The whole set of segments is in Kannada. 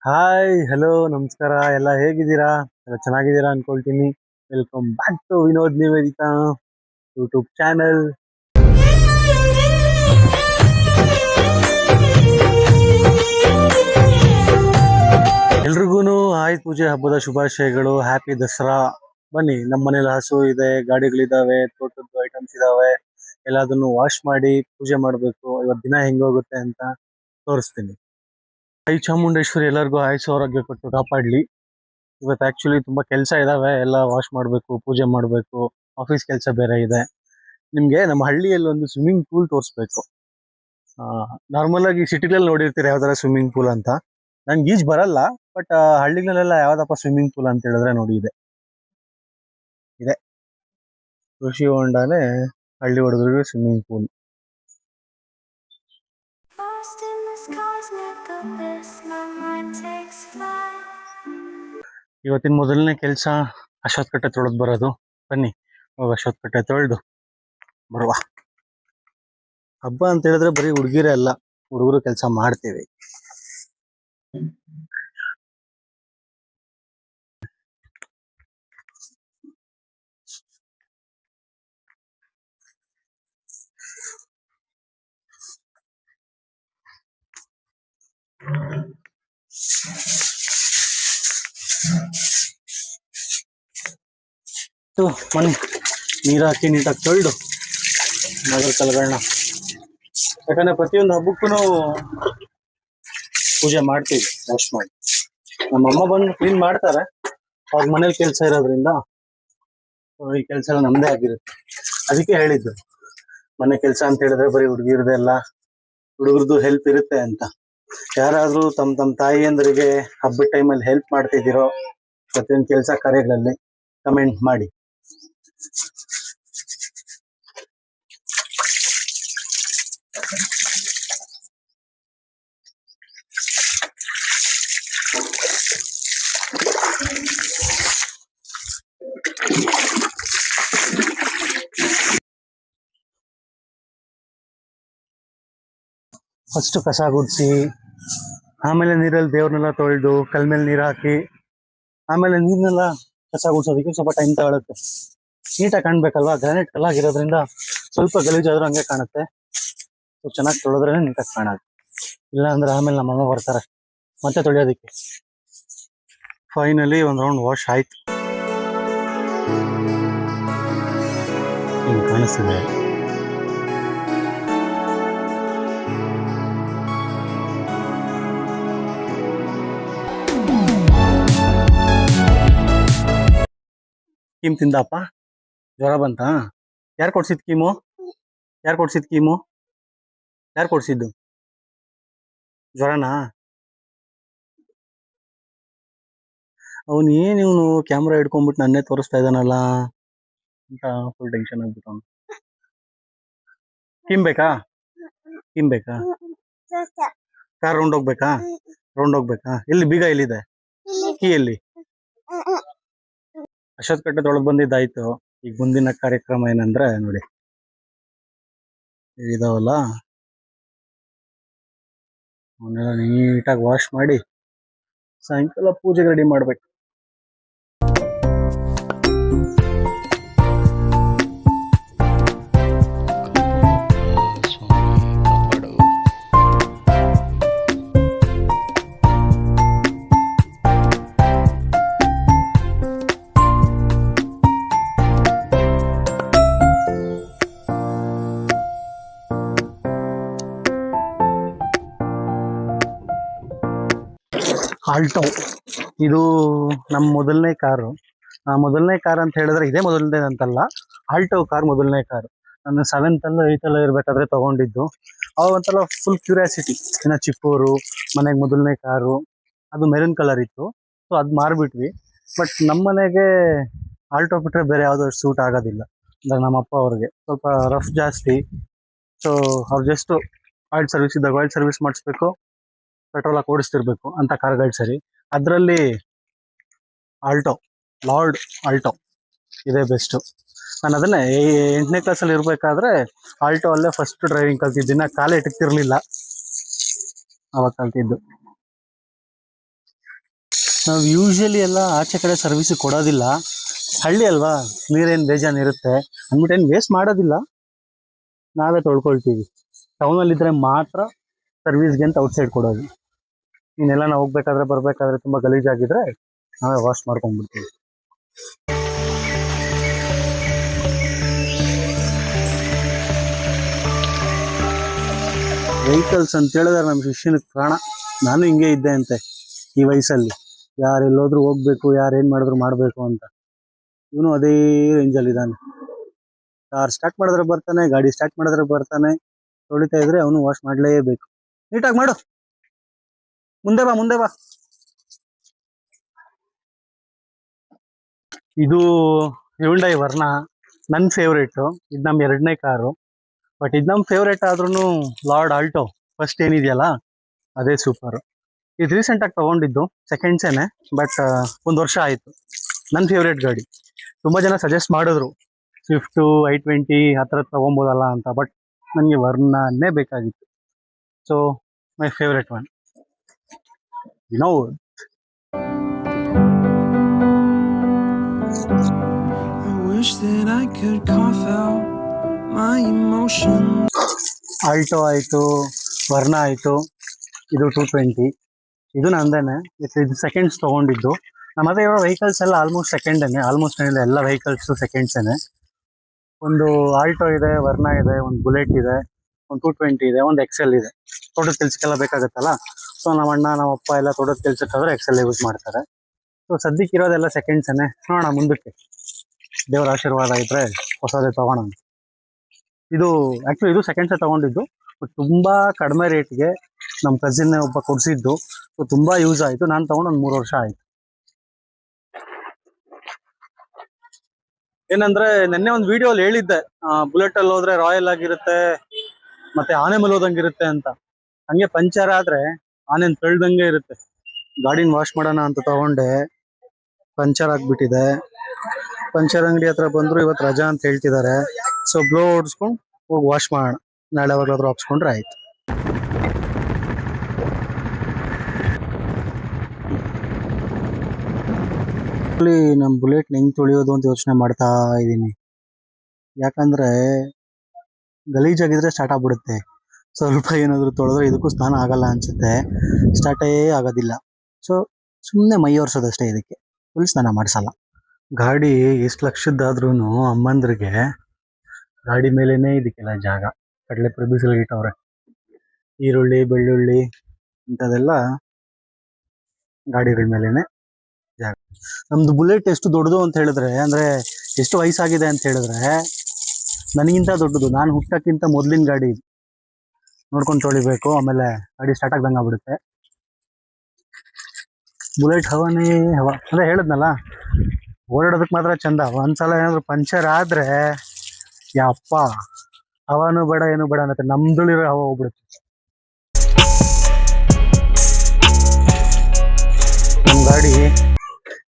ಹಾಯ್ ಹಲೋ ನಮಸ್ಕಾರ ಎಲ್ಲ ಹೇಗಿದ್ದೀರಾ? ಎಲ್ಲ ಚೆನ್ನಾಗಿದ್ದೀರಾ ಅನ್ಕೊಳ್ತೀನಿ. Welcome back to Vinod Niveditha YouTube channel. ಎಲ್ರಿಗೂ ಆಯುಧ ಪೂಜೆ ಹಬ್ಬದ ಶುಭಾಶಯಗಳು. ಹ್ಯಾಪಿ ದಸರಾ. ಬನ್ನಿ, ನಮ್ಮ ಮನೇಲಿ ಹಸು ಇದೆ, ಗಾಡಿಗಳಿದಾವೆ, ತೋಟದ್ದು ಐಟಮ್ಸ್ ಇದಾವೆ. ಎಲ್ಲದನ್ನು ವಾಶ್ ಮಾಡಿ ಪೂಜೆ ಮಾಡಬೇಕು. ಇವತ್ತು ದಿನ ಹೆಂಗೋಗುತ್ತೆ ಅಂತ ತೋರಿಸ್ತೀನಿ. ಐ ಚಾಮುಂಡೇಶ್ವರಿ ಎಲ್ಲರಿಗೂ ಆಯುಷ್ ಆರೋಗ್ಯ ಕೊಟ್ಟು ಕಾಪಾಡ್ಲಿ. ಇವತ್ತು ಆಕ್ಚುಲಿ ತುಂಬಾ ಕೆಲಸ ಇದಾವೆ, ಎಲ್ಲ ವಾಶ್ ಮಾಡಬೇಕು, ಪೂಜೆ ಮಾಡಬೇಕು, ಆಫೀಸ್ ಕೆಲಸ ಬೇರೆ ಇದೆ. ನಿಮ್ಗೆ ನಮ್ಮ ಹಳ್ಳಿಯಲ್ಲಿ ಒಂದು ಸ್ವಿಮ್ಮಿಂಗ್ ಪೂಲ್ ತೋರಿಸ್ಬೇಕು. ನಾರ್ಮಲ್ ಆಗಿ ಸಿಟಿಗಳಲ್ಲಿ ನೋಡಿರ್ತೀರಿ ಯಾವ್ದಾರ ಸ್ವಿಮ್ಮಿಂಗ್ ಪೂಲ್ ಅಂತ. ನಂಗೆ ಈಜ್ ಬರಲ್ಲ, ಬಟ್ ಹಳ್ಳಿಗಳಲ್ಲೆಲ್ಲ ಯಾವ್ದಪ್ಪ ಸ್ವಿಮ್ಮಿಂಗ್ ಪೂಲ್ ಅಂತ ಹೇಳಿದ್ರೆ ನೋಡಿ ಇದೆ ಇದೆ ಕೃಷಿ ಹೊಂಡಾನೇ ಹಳ್ಳಿ ಹುಡುಗರಿಗೆ ಸ್ವಿಮ್ಮಿಂಗ್ ಪೂಲ್. ಇವತ್ತಿನ ಮೊದಲನೇ ಕೆಲಸ ಅಶ್ವತ್ಥಕಟ್ಟೆ ತೊಳೆದು ಬರೋದು. ಬನ್ನಿ ಹೋಗಿ ಅಶ್ವತ್ಥಕಟ್ಟೆ ತೊಳೆದು ಬರುವ. ಹಬ್ಬ ಅಂತ ಹೇಳಿದ್ರೆ ಬರೀ ಹುಡುಗಿರೇ ಅಲ್ಲ, ಹುಡುಗರು ಕೆಲಸ ಮಾಡ್ತೀವಿ. ಮನೆ ನೀರು ಹಾಕಿ ನೀಟಾಗಿ ತೊಳೆದು ನಗರ ಕಲ್ಗಳನ್ನ, ಯಾಕಂದ್ರೆ ಪ್ರತಿಯೊಂದು ಹಬ್ಬಕ್ಕೂ ಪೂಜೆ ಮಾಡ್ತೀವಿ ವಾಶ್ ಮಾಡಿ. ನಮ್ಮಮ್ಮ ಬಂದು ಕ್ಲೀನ್ ಮಾಡ್ತಾರೆ, ಅವ್ರ ಮನೇಲಿ ಕೆಲಸ ಇರೋದ್ರಿಂದ ಈ ಕೆಲಸ ಎಲ್ಲ ನಮ್ದೇ ಆಗಿರುತ್ತೆ. ಅದಕ್ಕೆ ಹೇಳಿದ್ದು, ಮನೆ ಕೆಲಸ ಅಂತ ಹೇಳಿದ್ರೆ ಬರೀ ಹುಡುಗಿರದೆಲ್ಲ, ಹುಡುಗರದು ಹೆಲ್ಪ್ ಇರುತ್ತೆ ಅಂತ. ಯಾರಾದ್ರೂ ತಮ್ಮ ತಾಯಿಯಂದ್ರಿಗೆ ಹಬ್ಬದ ಟೈಮಲ್ಲಿ ಹೆಲ್ಪ್ ಮಾಡ್ತಿದ್ದೀರೋ ಪ್ರತಿಯೊಂದು ಕೆಲಸ ಕಾರ್ಯಗಳಲ್ಲಿ ಕಮೆಂಟ್ ಮಾಡಿ. ಫಸ್ಟ್ ಕಸ ಗುಡಿಸಿ, ಆಮೇಲೆ ನೀರಲ್ಲಿ ದೇವ್ರನ್ನೆಲ್ಲ ತೊಳೆದು ಕಲ್ ಮೇಲೆ ನೀರು ಹಾಕಿ, ಆಮೇಲೆ ನೀರ್ನೆಲ್ಲ ಕಸ ಗುಡ್ಸೋದಕ್ಕೆ ಸ್ವಲ್ಪ ಟೈಮ್ ತಗೊಳುತ್ತೆ. ನೀಟಾಗಿ ಕಾಣ್ಬೇಕಲ್ವಾ, ಗ್ರಾನೈಟ್ ಕಲ್ಲಾಗಿರೋದ್ರಿಂದ ಸ್ವಲ್ಪ ಗಲೀಜಾದ್ರೂ ಹಂಗೆ ಕಾಣುತ್ತೆ. ಚೆನ್ನಾಗಿ ತೊಳೆದ್ರೆ ನೀಟಾಗಿ ಕಾಣೋದು. ಇಲ್ಲ ಅಂದ್ರೆ ಆಮೇಲೆ ನಮ್ಮಮ್ಮ ಬರ್ತಾರೆ ಮತ್ತೆ ತೊಳೆಯೋದಕ್ಕೆ. ಫೈನಲಿ ಒಂದು ರೌಂಡ್ ವಾಶ್ ಆಯ್ತು. ಹಿಂಗೆ ಕಾಣಿಸ್ತಿದೆ. ಕೀಮ್ ತಿಂದಪ್ಪ? ಜ್ವರ ಬಂತಾ? ಯಾರು ಕೊಡ್ಸಿದ್ ಕೀಮು? ಯಾರು ಕೊಡ್ಸಿದ್ ಕೀಮು? ಯಾರು ಕೊಡ್ಸಿದ್ದು ಜ್ವರನಾ? ಅವನು ಇವನು ಕ್ಯಾಮ್ರಾ ಹಿಡ್ಕೊಂಡ್ಬಿಟ್ಟು ನನ್ನೇ ತೋರಿಸ್ತಾ ಇದ್ದಾನಲ್ಲ ಅಂತ ಫುಲ್ ಟೆನ್ಷನ್ ಆಗ್ಬಿಟ್ಟು ಅವನು. ಕೀಮ್ ಬೇಕಾ? ಕೀಮ್ ಬೇಕಾ? ಕಾರ್ ರೌಂಡ್ ಹೋಗ್ಬೇಕಾ? ರೌಂಡ್ ಹೋಗ್ಬೇಕಾ? ಎಲ್ಲಿ ಬೀಗ ಎಲ್ಲಿದೆ? ಕೀ ಎಲ್ಲಿ? ಅಶ್ವತ್ಥಕಟ್ಟೆ ತೊಳೆದು ಬಂದಿದ್ದಾಯ್ತು. ಈಗ ಮುಂದಿನ ಕಾರ್ಯಕ್ರಮ ಏನಂದ್ರೆ ನೋಡಿ, ಇದಾವಲ್ಲ ಅವನ್ನೆಲ್ಲ ನೀಟಾಗಿ ವಾಶ್ ಮಾಡಿ ಸಾಯಂಕಾಲ ಪೂಜೆಗೆ ರೆಡಿ ಮಾಡ್ಬೇಕು. ಆಲ್ಟೋ, ಇದು ನಮ್ಮ ಮೊದಲನೇ ಕಾರು. ಮೊದಲನೇ ಕಾರ್ ಅಂತ ಹೇಳಿದ್ರೆ ಇದೇ ಮೊದಲನೇ ಅಂತಲ್ಲ, ಆಲ್ಟೋ ಕಾರ್ ಮೊದಲನೇ ಕಾರು. ನಾನು 7th ಅಲ್ಲೋ 8th ಅಲ್ಲೋ ಇರ್ಬೇಕಾದ್ರೆ ತಗೊಂಡಿದ್ದು. ಅವಾಗ ಒಂಥರ ಫುಲ್ ಕ್ಯೂರಿಯಾಸಿಟಿ, ಇನ್ನ ಚಿಕ್ಕವರು, ಮನೆಗೆ ಮೊದಲನೇ ಕಾರು. ಅದು ಮೆರೂನ್ ಕಲರ್ ಇತ್ತು, ಸೊ ಅದು ಮಾರ್ಬಿಟ್ವಿ. ಬಟ್ ನಮ್ಮ ಮನೆಗೆ ಆಲ್ಟೋ ಬಿಟ್ರೆ ಬೇರೆ ಯಾವ್ದು ಸೂಟ್ ಆಗೋದಿಲ್ಲ. ಅಂದ್ರೆ ನಮ್ಮಪ್ಪ ಅವ್ರಿಗೆ ಸ್ವಲ್ಪ ರಫ್ ಜಾಸ್ತಿ, ಸೊ ಅವ್ರು ಜಸ್ಟ್ ಆಯಿಲ್ ಸರ್ವಿಸ್ ಇದ್ದಾಗ ಆಯಿಲ್ ಸರ್ವಿಸ್ ಮಾಡಿಸ್ಬೇಕು, ಪೆಟ್ರೋಲ್ ಹಾಕಿ ಓಡಿಸ್ತಿರ್ಬೇಕು ಅಂತ ಕಾರ್ಗಳು ಸರಿ. ಅದರಲ್ಲಿ ಆಲ್ಟೋ, ಲಾರ್ಡ್ ಆಲ್ಟೋ ಇದೇ ಬೆಸ್ಟು. ನಾನು ಅದನ್ನೇ 8ನೇ ಕ್ಲಾಸಲ್ಲಿ ಇರಬೇಕಾದ್ರೆ ಆಲ್ಟೋ ಅಲ್ಲೇ ಫಸ್ಟ್ ಡ್ರೈವಿಂಗ್ ಕಲ್ತಿದ್ದು. ದಿನ ಕಾಲೇ ಇಟ್ಟಿರ್ಲಿಲ್ಲ ಅವಾಗ ಕಲ್ತಿದ್ದು. ನಾವು ಯೂಶ್ವಲಿ ಎಲ್ಲ ಆಚೆ ಕಡೆ ಸರ್ವಿಸ್ ಕೊಡೋದಿಲ್ಲ, ಹಳ್ಳಿ ಅಲ್ವಾ, ನೀರೇನು ಬೇಜಾನ್ ಇರುತ್ತೆ ಅಂದ್ಬಿಟ್ಟು ವೇಸ್ಟ್ ಮಾಡೋದಿಲ್ಲ, ನಾವೇ ತೊಳ್ಕೊಳ್ತೀವಿ. ಟೌನಲ್ಲಿದ್ದರೆ ಮಾತ್ರ ಸರ್ವಿಸ್ಗೆ ಅಂತ ಔಟ್ಸೈಡ್ ಕೊಡೋದು. ಇನ್ನೆಲ್ಲ ನಾವು ಹೋಗ್ಬೇಕಾದ್ರೆ ಬರಬೇಕಾದ್ರೆ ತುಂಬ ಗಲೀಜಾಗಿದ್ರೆ ನಾವೇ ವಾಶ್ ಮಾಡ್ಕೊಂಡ್ಬಿಡ್ತೀವಿ. ವೆಹಿಕಲ್ಸ್ ಅಂತ ಹೇಳಿದ್ರೆ ನಮ್ಮ ಶಿಷ್ಯನ ಪ್ರಾಣ. ನಾನು ಹಿಂಗೆ ಇದ್ದೆ ಅಂತೆ ಈ ವಯಸ್ಸಲ್ಲಿ, ಯಾರೆಲ್ಲೋದ್ರೂ ಹೋಗ್ಬೇಕು, ಯಾರೇನು ಮಾಡಿದ್ರು ಮಾಡಬೇಕು ಅಂತ. ಇವನು ಅದೇ ರೇಂಜಲ್ಲಿದ್ದಾನೆ. ಕಾರ್ ಸ್ಟಾರ್ಟ್ ಮಾಡಿದ್ರೆ ಬರ್ತಾನೆ, ಗಾಡಿ ಸ್ಟಾರ್ಟ್ ಮಾಡಿದ್ರೆ ಬರ್ತಾನೆ, ತೊಳಿತಾ ಇದ್ರೆ ಅವನು ವಾಶ್ ಮಾಡಲೇಬೇಕು. ನೀಟಾಗಿ ಮಾಡು, ಮುಂದೆ ಬಾ ಮುಂದೆ ಬಾ. ಇದು ಹ್ಯುಂಡೈ ವರ್ನಾ, ನನ್ನ ಫೇವ್ರೇಟು. ಇದು ನಮ್ಮ 2ನೇ ಕಾರು. ಬಟ್ ಇದು ನಮ್ಮ ಫೇವ್ರೇಟ್ ಆದ್ರೂ ಲಾರ್ಡ್ ಆಲ್ಟೋ ಫಸ್ಟ್ ಏನಿದೆಯಲ್ಲ ಅದೇ ಸೂಪರು. ಇದು ರೀಸೆಂಟಾಗಿ ತೊಗೊಂಡಿದ್ದು, ಸೆಕೆಂಡ್ಸೇನೆ, ಬಟ್ 1 ವರ್ಷ ಆಯಿತು. ನನ್ನ ಫೇವ್ರೇಟ್ ಗಾಡಿ. ತುಂಬ ಜನ ಸಜೆಸ್ಟ್ ಮಾಡಿದ್ರು ಸ್ವಿಫ್ಟು, i20 ಆ ಥರ ತೊಗೊಬೋದಲ್ಲ ಅಂತ, ಬಟ್ ನನಗೆ ವರ್ನಾನೇ ಬೇಕಾಗಿತ್ತು. So my favourite one. Vinod. Alto ಆಯಿತು, ವರ್ನಾ ಆಯಿತು, ಇದು 220. ಇದು ನಂದೇನೆ. ಇದು ಸೆಕೆಂಡ್ಸ್ ತೊಗೊಂಡಿದ್ದು. ನಮ್ಮ ಹತ್ರ ಇರೋ ವೆಹಿಕಲ್ಸ್ ಎಲ್ಲ ಆಲ್ಮೋಸ್ಟ್ ಸೆಕೆಂಡೇನೆ, ಆಲ್ಮೋಸ್ಟ್ ಏನಿಲ್ಲ ಎಲ್ಲ ವೆಹಿಕಲ್ಸು ಸೆಕೆಂಡ್ಸೇನೆ. ಒಂದು ಆಲ್ಟೋ ಇದೆ, ವರ್ನಾ ಇದೆ, ಒಂದು ಬುಲೆಟ್ ಇದೆ, ಒಂದು 220 ಇದೆ, ಒಂದು ಎಕ್ಸೆಲ್ ಇದೆ. ತೋಟದ ಕೆಲ್ಸಕ್ಕೆಲ್ಲ ಬೇಕಾಗುತ್ತಲ್ಲ, ಸೊ ನಮ್ಮ ಅಣ್ಣ ನಮ್ಮ ಅಪ್ಪ ಎಲ್ಲ ತೋಟದ ಕೆಲ್ಸಕ್ಕಾದ್ರೆ ಎಕ್ಸೆಲ್ ಯೂಸ್ ಮಾಡ್ತಾರೆ. ಸೊ ಸದ್ಯಕ್ಕೆ ಇರೋದೆಲ್ಲ ಸೆಕೆಂಡ್ಸೇನೆ. ನೋಡೋಣ ಮುಂದಕ್ಕೆ ದೇವರ ಆಶೀರ್ವಾದ ಇದ್ರೆ ಹೊಸದೇ ತೊಗೋಣ. ಇದು ಆ್ಯಕ್ಚುಲಿ ಇದು ಸೆಕೆಂಡ್ಸೇ ತೊಗೊಂಡಿದ್ದು, ಬಟ್ ತುಂಬ ಕಡಿಮೆ ರೇಟ್ಗೆ ನಮ್ಮ ಕಸಿನ್ ಒಬ್ಬ ಕೊಡಿಸಿದ್ದು. ಸೊ ತುಂಬ ಯೂಸ್ ಆಯಿತು. ನಾನು ತೊಗೊಂಡು ಒಂದು 3 ವರ್ಷ ಆಯಿತು. ಏನಂದ್ರೆ ನೆನ್ನೆ ಒಂದು ವಿಡಿಯೋಲಿ ಹೇಳಿದ್ದೆ, ಬುಲೆಟಲ್ಲಿ ಹೋದ್ರೆ ರಾಯಲ್ ಆಗಿರುತ್ತೆ ಮತ್ತೆ ಆನೆ ಮೇಲೆ ಹೋದಂಗಿರುತ್ತೆ ಅಂತ. ಹಂಗೆ ಪಂಚರ್ ಆದ್ರೆ ಆನೆನ್ ತಳ್ದಂಗೆ ಇರುತ್ತೆ. ಗಾಡಿನ ವಾಶ್ ಮಾಡೋಣ ಅಂತ ತಗೊಂಡೆ, ಪಂಚರ್ ಆಗ್ಬಿಟ್ಟಿದೆ. ಪಂಚರ್ ಅಂಗಡಿ ಹತ್ರ ಬಂದ್ರು, ಇವತ್ತು ರಜಾ ಅಂತ ಹೇಳ್ತಿದ್ದಾರೆ. ಸೊ ಬ್ಲೋ ಓಡಿಸ್ಕೊಂಡು ಹೋಗಿ ವಾಶ್ ಮಾಡೋಣ, ನಾಳೆ ಯಾವಾಗಲಾದ್ರೂ ಹಾಕ್ಸ್ಕೊಂಡ್ರೆ ಆಯ್ತು. ನಮ್ಮ ಬುಲೆಟ್ ಹೆಂಗ್ ತೊಳೆಯೋದು ಅಂತ ಯೋಚನೆ ಮಾಡ್ತಾ ಇದ್ದೀನಿ. ಯಾಕಂದ್ರೆ ಗಲೀಜಾಗಿದ್ರೆ ಸ್ಟಾರ್ಟ್ ಆಗ್ಬಿಡುತ್ತೆ. ಸ್ವಲ್ಪ ಏನಾದ್ರು ತೊಳೆದ್ರೆ ಇದಕ್ಕೂ ಸ್ನಾನ ಆಗಲ್ಲ ಅನ್ಸುತ್ತೆ, ಸ್ಟಾರ್ಟೇ ಆಗೋದಿಲ್ಲ. ಸೊ ಸುಮ್ಮನೆ ಮೈ ಒರೆಸೋದಷ್ಟೇ, ಇದಕ್ಕೆ ಫುಲ್ ಸ್ನಾನ ಮಾಡಿಸಲ್ಲ. ಗಾಡಿ ಎಷ್ಟು ಲಕ್ಷದ್ದಾದ್ರೂ ಅಮ್ಮಂದ್ರಿಗೆ ಗಾಡಿ ಮೇಲೇನೆ ಇದಕ್ಕೆಲ್ಲ ಜಾಗ. ಕಡಲೆಪುರಿ ಬಿಸಿಲಿಗೆ ಇಟ್ಟವ್ರೆ, ಈರುಳ್ಳಿ ಬೆಳ್ಳುಳ್ಳಿ ಇಂಥದೆಲ್ಲ ಗಾಡಿಗಳ ಮೇಲೇನೆ ಜಾಗ. ನಮ್ದು ಬುಲೆಟ್ ಎಷ್ಟು ದೊಡ್ಡದು ಅಂತ ಹೇಳಿದ್ರೆ, ಅಂದ್ರೆ ಎಷ್ಟು ವಯಸ್ಸಾಗಿದೆ ಅಂತ ಹೇಳಿದ್ರೆ, ನನಗಿಂತ ದೊಡ್ಡದು. ನಾನು ಹುಟ್ಟಕ್ಕಿಂತ ಮೊದ್ಲಿನ ಗಾಡಿ ಇದು. ನೋಡ್ಕೊಂಡು ತೊಳಿಬೇಕು, ಆಮೇಲೆ ಗಾಡಿ ಸ್ಟಾರ್ಟ್ ಆಗ್ದಂಗೆ ಆಗ್ಬಿಡುತ್ತೆ. ಬುಲೆಟ್ ಹವಾನೇ ಹವಾ. ಅಂದ್ರೆ ಹೇಳಿದ್ನಲ್ಲ, ಓಡಾಡೋದಕ್ಕೆ ಮಾತ್ರ ಚಂದ. ಒಂದ್ಸಲ ಏನಾದ್ರು ಪಂಚರ್ ಆದ್ರೆ ಯಪ್ಪ, ಹವಾನು ಬೇಡ ಏನು ಬೇಡ ಅನ್ನತ್ತೆ, ನಮ್ದುಳಿರೋ ಹವಾ ಹೋಗ್ಬಿಡುತ್ತೆ. ನಮ್ಮ ಗಾಡಿ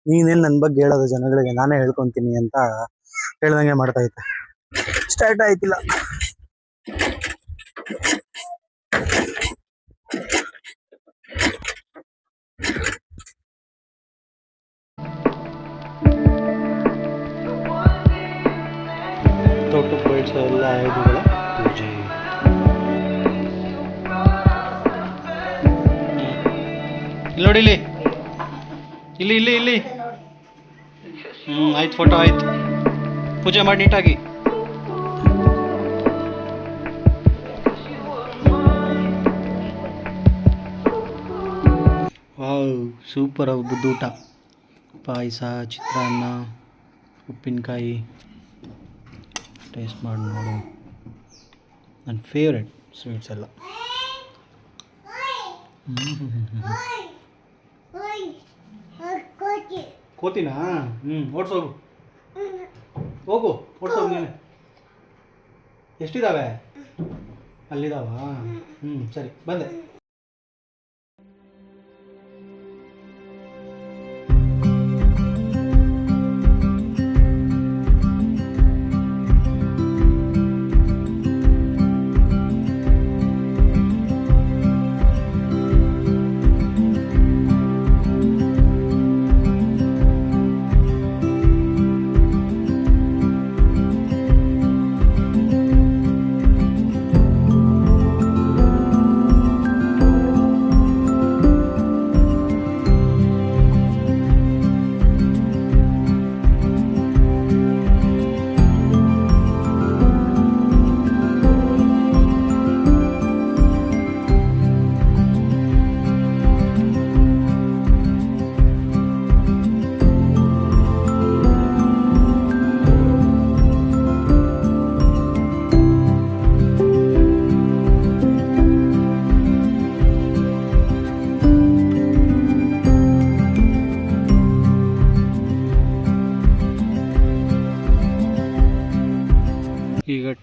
ನೀನೇನು ನನ್ನ ಬಗ್ಗೆ ಹೇಳೋದು ಜನಗಳಿಗೆ, ನಾನೇ ಹೇಳ್ಕೊತೀನಿ ಅಂತ ಹೇಳ್ದಂಗೆ ಮಾಡ್ತಾ ಇದ್ದೆ. ಸ್ಟಾರ್ಟ್ ಆಯ್ತಿಲ್ಲ. ತೋಟಕ್ಕೆ ಬೆಳೆಸೋ ಎಲ್ಲ ಆಯುಧಗಳ ಪೂಜೆ. ಇಲ್ಲಿ ನೋಡಿ, ಇಲ್ಲಿ ಇಲ್ಲಿ ಇಲ್ಲಿ ಇಲ್ಲಿ ಆಯ್ತು, ಫೋಟೋ ಆಯ್ತು. ಪೂಜೆ ಮಾಡಿ ನೀಟಾಗಿ. ವಾವ್, ಸೂಪರ್ ಹಬ್ಬದ ಊಟ. ಪಾಯಸ, ಚಿತ್ರಾನ್ನ, ಉಪ್ಪಿನಕಾಯಿ. ಟೇಸ್ಟ್ ಮಾಡಿ ನೋಡು. ನನ್ನ ಫೇವ್ರೆಟ್ ಸ್ವೀಟ್ಸ್ ಎಲ್ಲ. ಕೋತಿನಾ? ಓಡಿಸೋಗು, ಹೋಗು ಓಡಿಸೋಗು ನೀನು. ಎಷ್ಟಿದ್ದಾವೆ? ಅಲ್ಲಿದ್ದಾವ? ಸರಿ, ಬಂದೆ.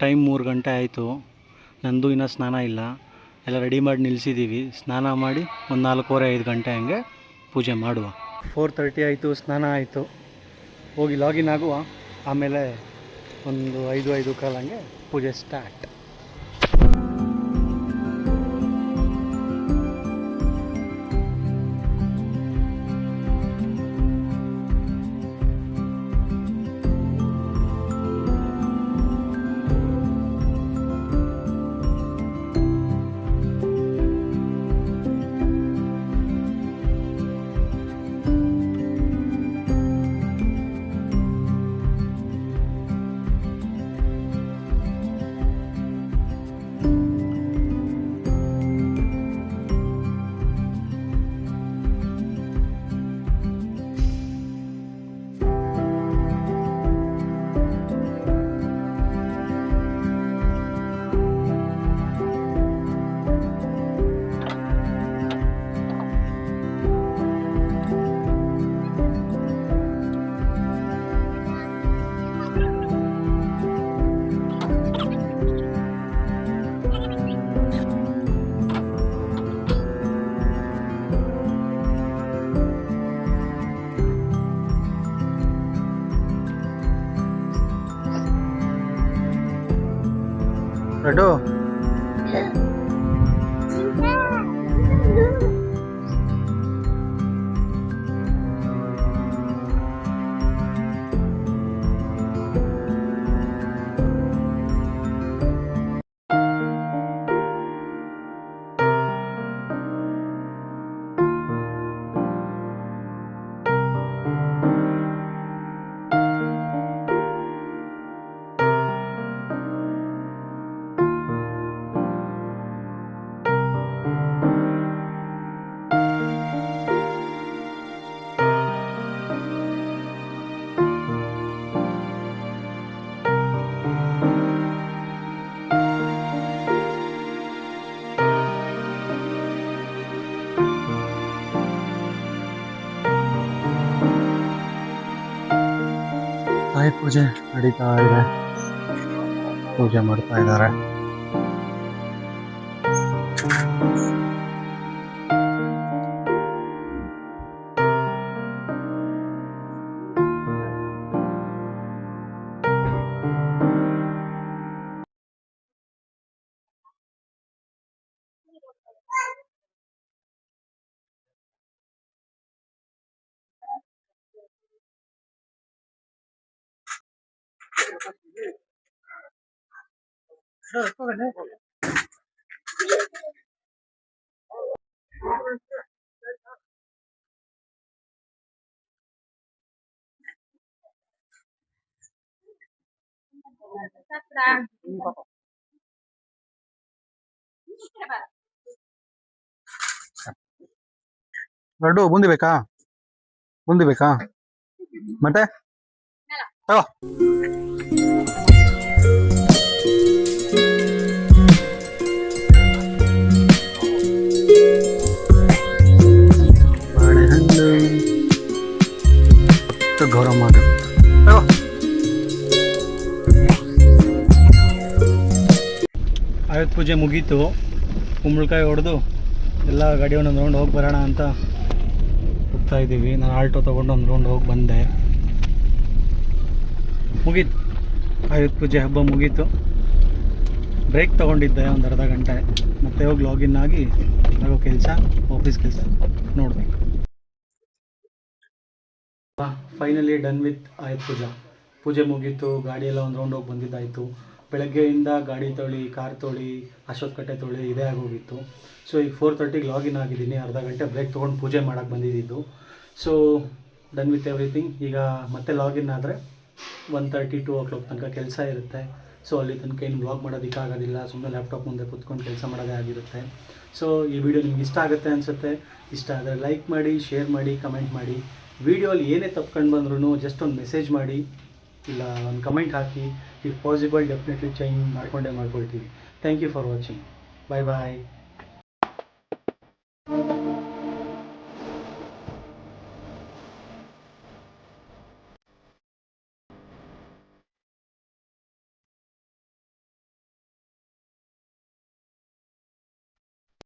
ಟೈಮ್ 3 ಗಂಟೆ ಆಯಿತು. ನಂದು ಇನ್ನೂ ಸ್ನಾನ ಇಲ್ಲ, ಎಲ್ಲ ರೆಡಿ ಮಾಡಿ ನಿಲ್ಲಿಸಿದ್ದೀವಿ. ಸ್ನಾನ ಮಾಡಿ ಒಂದು 4:15 5 ಹಂಗೆ ಪೂಜೆ ಮಾಡುವ. 4:30 ಆಯಿತು, ಸ್ನಾನ ಆಯಿತು. ಹೋಗಿ ಲಾಗಿನ್ ಆಗುವ. ಆಮೇಲೆ ಒಂದು 5 ಹಂಗೆ ಪೂಜೆ ಸ್ಟಾರ್ಟ್. ಲಡ್ಡು ಆಯುಧ ಪೂಜೆ ನಡೀತಾ ಇದೆ. ಪೂಜೆ ಮಾಡ್ತಾ ಇದ್ದಾರೆ. ಲಡ್ಡು ಬೂಂದಿ ಬೇಕಾ? ಬೂಂದಿ ಬೇಕಾ? ಮತ್ತೆ ತಗೋ. ಬಾಳೆಹಣ್ಣು ಗೌರವ ಮಾಡಿ ತಗೋ. ಆಯುಧ ಪೂಜೆ ಮುಗೀತು. ಕುಂಬಳಕಾಯಿ ಹೊಡೆದು ಎಲ್ಲ ಗಾಡಿ ಒಂದೊಂದು ರೌಂಡ್ ಹೋಗಿ ಬರೋಣ ಅಂತ ಹೋಗ್ತಾ ಇದ್ದೀವಿ. ನಾನು ಆಲ್ಟೋ ತೊಗೊಂಡು ಒಂದು ರೌಂಡ್ ಹೋಗಿ ಬಂದೆ. ಮುಗೀತು, ಆಯುಧ ಪೂಜೆ ಹಬ್ಬ ಮುಗೀತು. ಬ್ರೇಕ್ ತೊಗೊಂಡಿದ್ದೆ ಒಂದು ಅರ್ಧ ಗಂಟೆ. ಮತ್ತೆ ಹೋಗಿ ಲಾಗಿನ್ ಆಗಿ ಆಗೋ ಕೆಲಸ, ಆಫೀಸ್ ಕೆಲಸ ನೋಡಬೇಕು. ಫೈನಲಿ ಡನ್ ವಿತ್ ಆಯುಧ ಪೂಜೆ ಮುಗೀತು. ಗಾಡಿಯೆಲ್ಲ ಒಂದು ರೌಂಡ್ ಹೋಗಿ ಬಂದಿದ್ದಾಯಿತು. ಬೆಳಗ್ಗೆಯಿಂದ ಗಾಡಿ ತೊಳಿ, ಕಾರ್ ತೊಳಿ, ಅಶೋಕಟ್ಟೆ ತೊಳಿ ಇದೇ ಆಗೋಗಿತ್ತು. ಸೊ ಈಗ 4:30ಗೆ ಲಾಗಿನ್ ಆಗಿದ್ದೀನಿ. ಅರ್ಧ ಗಂಟೆ ಬ್ರೇಕ್ ತೊಗೊಂಡು ಪೂಜೆ ಮಾಡೋಕ್ಕೆ ಬಂದಿದ್ದು. So done with everything. ಈಗ ಮತ್ತೆ ಲಾಗಿನ್ ಆದರೆ 1:30 2 o'clock ತನಕ ಕೆಲಸ ಇರುತ್ತೆ. ಸೊ ಅಲ್ಲಿ ತನಕ ಏನು ವ್ಲಾಗ್ ಮಾಡೋದಕ್ಕಾಗೋದಿಲ್ಲ. ಸುಮ್ಮನೆ ಲ್ಯಾಪ್ಟಾಪ್ ಮುಂದೆ ಕೂತ್ಕೊಂಡು ಕೆಲಸ ಮಾಡೋದೇ ಆಗಿರುತ್ತೆ. ಸೊ ಈ ವಿಡಿಯೋ ನಿಮ್ಗೆ ಇಷ್ಟ ಆಗುತ್ತೆ ಅನಿಸುತ್ತೆ. ಇಷ್ಟ ಆದರೆ ಲೈಕ್ ಮಾಡಿ, ಶೇರ್ ಮಾಡಿ, ಕಮೆಂಟ್ ಮಾಡಿ. ವಿಡಿಯೋಲಿ ಏನೇ ತಪ್ಕೊಂಡು ಬಂದ್ರೂ ಜಸ್ಟ್ ಒಂದು ಮೆಸೇಜ್ ಮಾಡಿ, ಇಲ್ಲ ಒಂದು ಕಮೆಂಟ್ ಹಾಕಿ. ಇಫ್ ಪಾಸಿಬಲ್ ಡೆಫಿನೆಟ್ಲಿ ಚೇಂಜ್ ಮಾಡ್ಕೊಳ್ತೀವಿ. Thank you for watching. Bye bye.